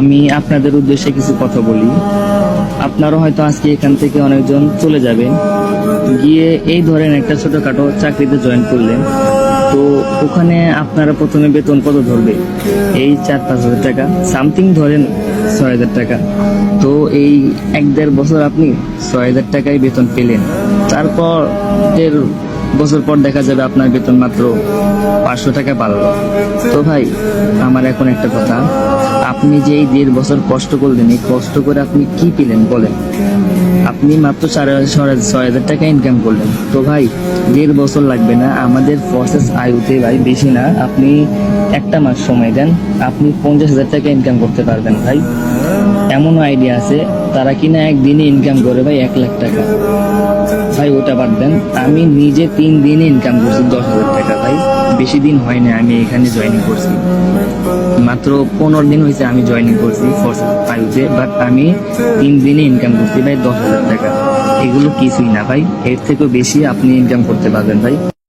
আমি আপনাদের উদ্দেশ্যে কিছু কথা বলি। আপনারও হয়তো আজকে এখান থেকে অনেকজন চলে যাবেন, গিয়ে এই ধরেন একটা ছোটখাটো চাকরিতে জয়েন করলেন। তো ওখানে আপনারা প্রথমে বেতন কত ধরবে? এই 4-5 হাজার টাকা সামথিং ধরেন, 6 হাজার টাকা। তো এই 1-1.5 বছর আপনি 6 হাজার টাকায় বেতন পেলেন। তারপর 1.5 বছর পর দেখা যাবে আপনার বেতন মাত্র 500 টাকা বাড়লো। তো ভাই, আমার এখন একটা কথা, আপনি যে এই 1.5 বছর কষ্ট করলেন, এই কষ্ট করে আপনি কি পেলেন বলেন? আপনি মাত্র 6 হাজার টাকা ইনকাম করলেন। তো ভাই, 1.5 বছর লাগবে না, আমাদের প্রসেস আয়ুতে ভাই বেশি না, আপনি একটা মাস সময় দেন, আপনি 50,000 টাকা ইনকাম করতে পারবেন ভাই। এমন আইডিয়া আছে, তারা কিনা একদিনে ইনকাম করে ভাই 1 লাখ টাকা। ভাই ওটা বাদ দেন, আমি নিজে 3 দিনে ইনকাম করছি 10,000 টাকা ভাই। বেশি দিন হয় না আমি এখানে জয়েনিং করছি, মাত্র 15 দিন হয়েছে আমি জয়েনিং করছি ফোর্স ফাইভে, বাট আমি 3 দিনে ইনকাম করছি ভাই 10,000 টাকা। এগুলো কিছুই না ভাই, এর থেকেও বেশি আপনি ইনকাম করতে পারবেন ভাই।